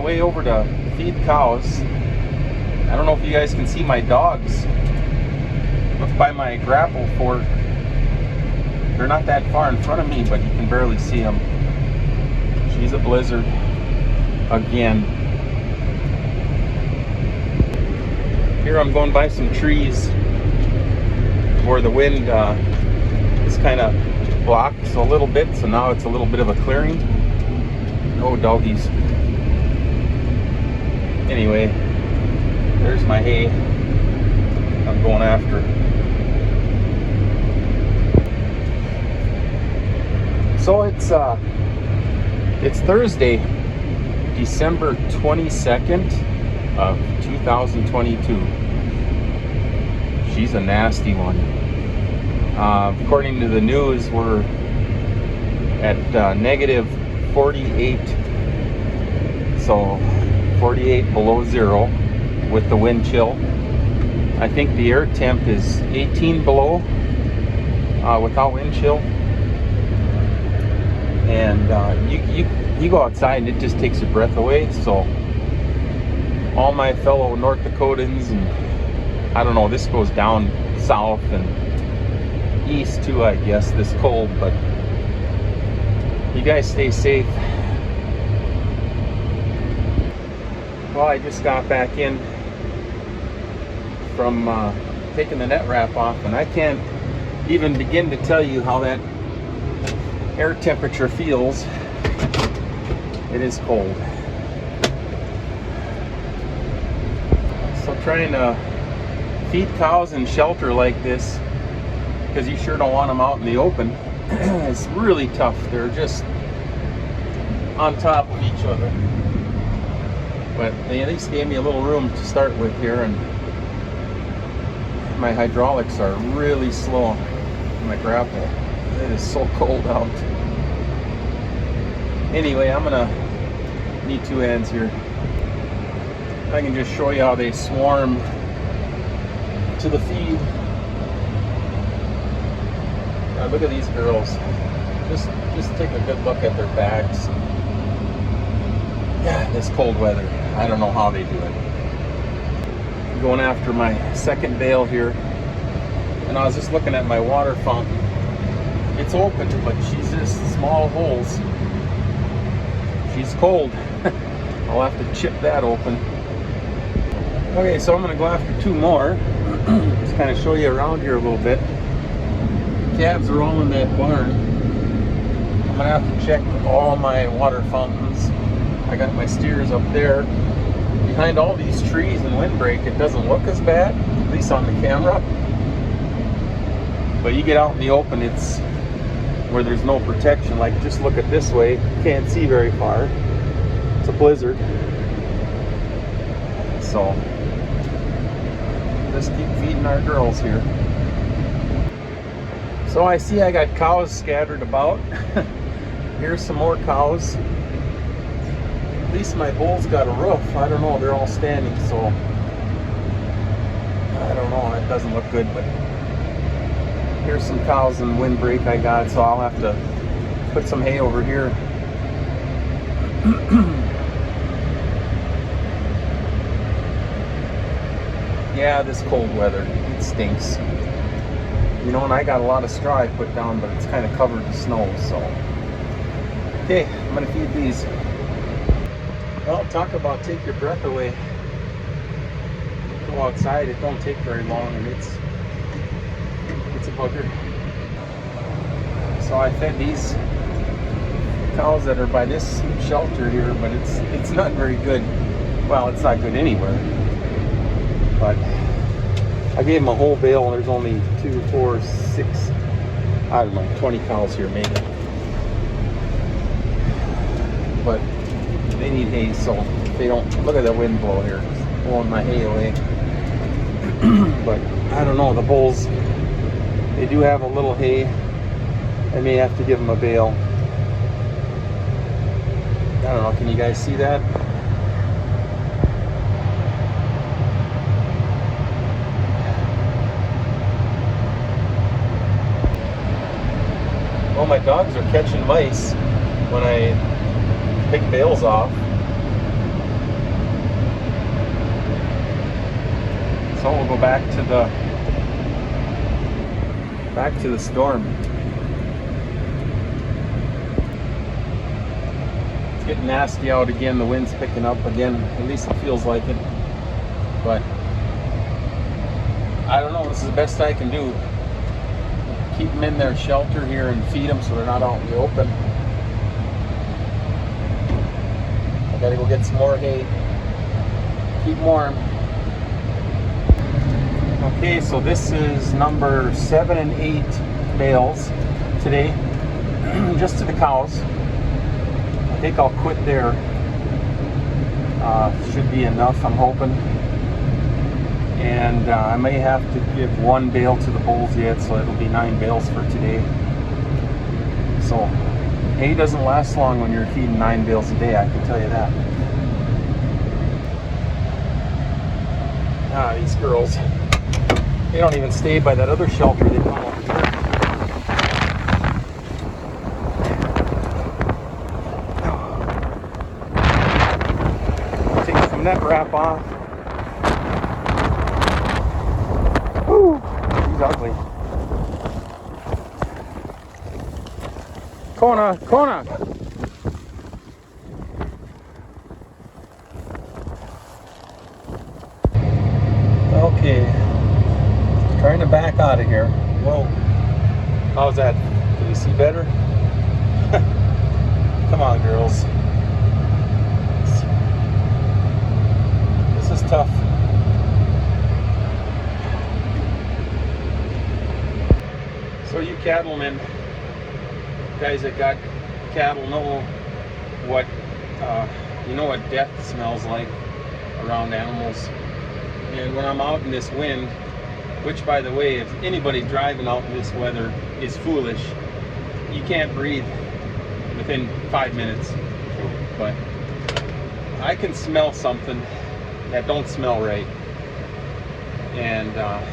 way over to feed cows. I don't know if you guys can see my dogs. Look by my grapple fork. They're not that far in front of me, but you can barely see them. She's a blizzard again. Here I'm going by some trees where the wind is kind of blocked a little bit, so now it's a little bit of a clearing. No doggies. Anyway, there's my hay I'm going after. So it's Thursday, December 22nd of 2022. She's a nasty one. According to the news, we're at negative 48, so 48 below zero with the wind chill. I think the air temp is 18 below without wind chill. And you go outside and it just takes your breath away. So all my fellow North Dakotans, and I don't know, this goes down south and east too, I guess, this cold, but you guys stay safe. Well, I just got back in from taking the net wrap off, and I can't even begin to tell you how that air temperature feels. It is cold. So trying to feed cows in shelter like this, because you sure don't want them out in the open, it's really tough. They're just on top of each other. But they at least gave me a little room to start with here, and my hydraulics are really slow. My grapple. It is so cold out. Anyway, I'm gonna need two hands here. I can just show you how they swarm to the feed. Now look at these girls. Just take a good look at their backs. Yeah, this cold weather. I don't know how they do it. I'm going after my second bale here, and I was just looking at my water fountain. It's open, but she's just small holes. She's cold. I'll have to chip that open. Okay, so I'm gonna go after two more. Just kind of show you around here a little bit. Calves are all in that barn. I'm gonna have to check all my water fountains. I got my steers up there. Behind all these trees and windbreak, it doesn't look as bad, at least on the camera. But you get out in the open, it's where there's no protection. Like, just look at this way, you can't see very far. It's a blizzard. So just keep feeding our girls here. So I see I got cows scattered about. Here's some more cows. At least my bulls got a roof. I don't know, they're all standing, so I don't know, it doesn't look good, but here's some cows and windbreak I got, so I'll have to put some hay over here. Yeah, this cold weather, it stinks. You know, and I got a lot of straw I put down, but it's kind of covered in snow, so. Okay, I'm gonna feed these. Well, talk about take your breath away. Go outside, it don't take very long, and it's a bugger. So I fed these cows that are by this shelter here, but it's not very good. Well, it's not good anywhere. But I gave them a whole bale, and there's only 2, 4, 6, I don't know, 20 cows here maybe. But they need hay, so they don't. Look at the wind blow here, it's blowing my hay away. But I don't know, the bulls, they do have a little hay. I may have to give them a bale. I don't know, can you guys see that? Well, my dogs are catching mice when I pick bales off. So we'll go back to the storm. It's getting nasty out again. The wind's picking up again. At least it feels like it. But I don't know. This is the best I can do. Keep them in their shelter here and feed them so they're not out in the open. I gotta go get some more hay. Keep warm. Okay, so this is number 7 and 8 bales today, just to the cows. I think I'll quit there. Should be enough, I'm hoping. And I may have to give 1 bale to the bulls yet, so it'll be 9 bales for today. So hay doesn't last long when you're feeding 9 bales a day, I can tell you that. These girls, they don't even stay by that other shelter. They come over here. Take some net wrap off. Woo, he's ugly. Kona. Okay, trying to back out of here. Whoa, how's that? Can you see better? Come on, girls. This is tough. So you cattlemen, guys that got cattle, know what what death smells like around animals. And when I'm out in this wind, which by the way, if anybody driving out in this weather is foolish, you can't breathe within 5 minutes. But I can smell something that don't smell right. And I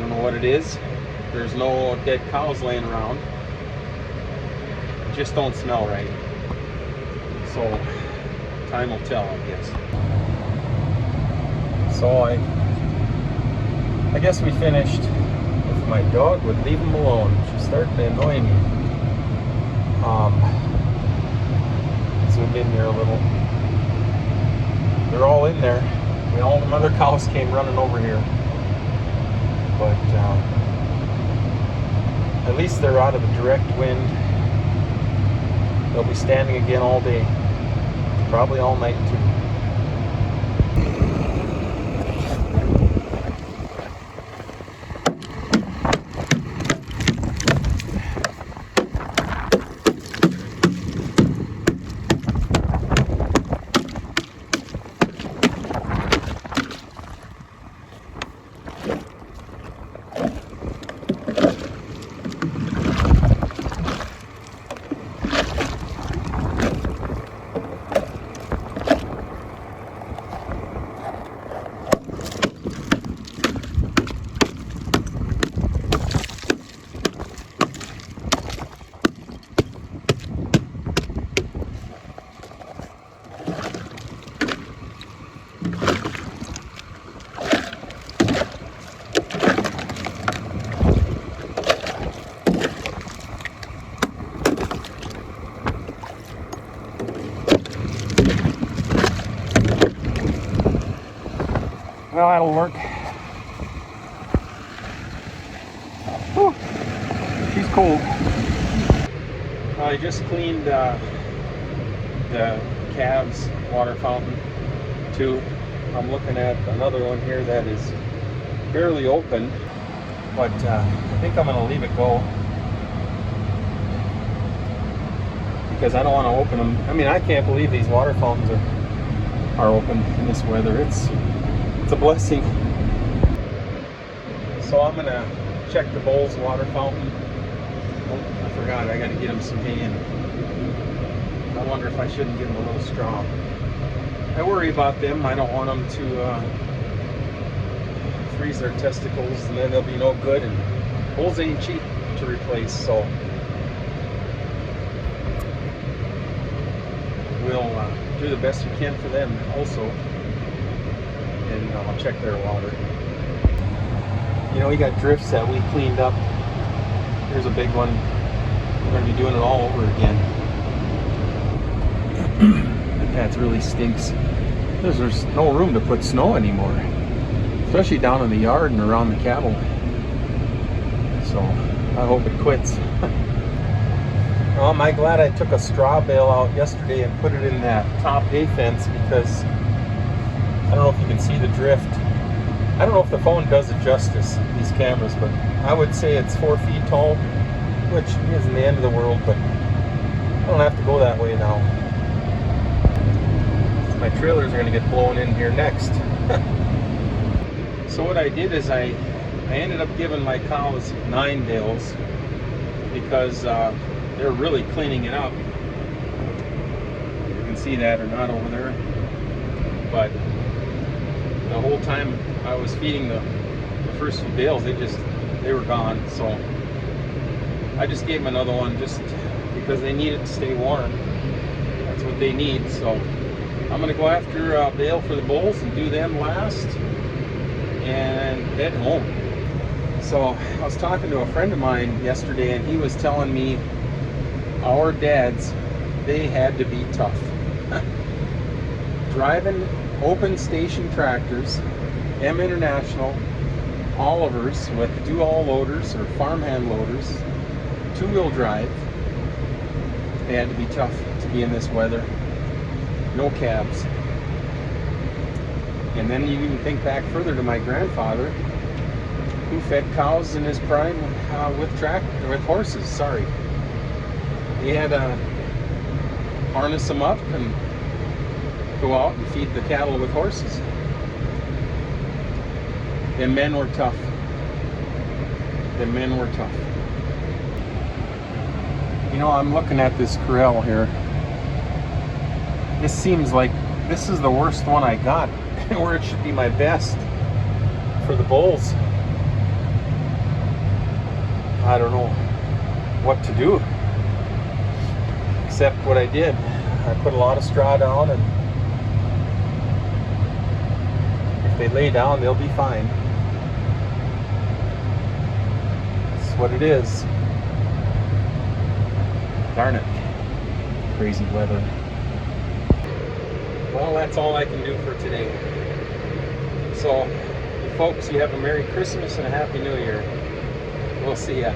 don't know what it is. There's no dead cows laying around. It just don't smell right. So time will tell, I guess. So I guess we finished. If my dog would leave him alone, she's starting to annoy me. Zoom in here a little. They're all in there. All the other cows came running over here. But at least they're out of the direct wind. They'll be standing again all day. Probably all night too. Well, that'll work. Whew. She's cold. I just cleaned the calves' water fountain too. I'm looking at another one here that is barely open, but I think I'm going to leave it go because I don't want to open them. I mean, I can't believe these water fountains are open in this weather. It's a blessing. So I'm gonna check the bull's water fountain. Oh, I forgot, I gotta get him some hay in. I wonder if I shouldn't give him a little straw. I worry about them. I don't want them to freeze their testicles and then they'll be no good, and bulls ain't cheap to replace, so we'll do the best we can for them also. and I'll check their water. You know, we got drifts that we cleaned up. Here's a big one. We're going to be doing it all over again. That really stinks. There's no room to put snow anymore, especially down in the yard and around the cattle. So I hope it quits. Well, am I glad I took a straw bale out yesterday and put it in that top hay fence, because I don't know if you can see the drift. I don't know if the phone does it justice, these cameras, but I would say it's 4 feet tall, which isn't the end of the world, but I don't have to go that way now. My trailers are going to get blown in here next. So what I did is I ended up giving my cows 9 bales, because they're really cleaning it up. You can see that or not over there. But the whole time I was feeding the first few bales, they were gone. So I just gave them another one just because they need it to stay warm. That's what they need. So I'm going to go after a bale for the bulls and do them last and head home. So I was talking to a friend of mine yesterday, and he was telling me our dads, they had to be tough. Driving open station tractors, M International, Olivers with do-all loaders or farmhand loaders, 2-wheel drive. They had to be tough to be in this weather. No cabs. And then you even think back further to my grandfather, who fed cows in his prime with horses. Sorry, he had to harness them up and go out and feed the cattle with horses. The men were tough. The men were tough. You know, I'm looking at this corral here. This seems like this is the worst one I got, where it should be my best for the bulls. I don't know what to do, except what I did. I put a lot of straw down, and if they lay down, they'll be fine. That's what it is. Darn it. Crazy weather. Well, that's all I can do for today. So, folks, you have a Merry Christmas and a Happy New Year. We'll see ya.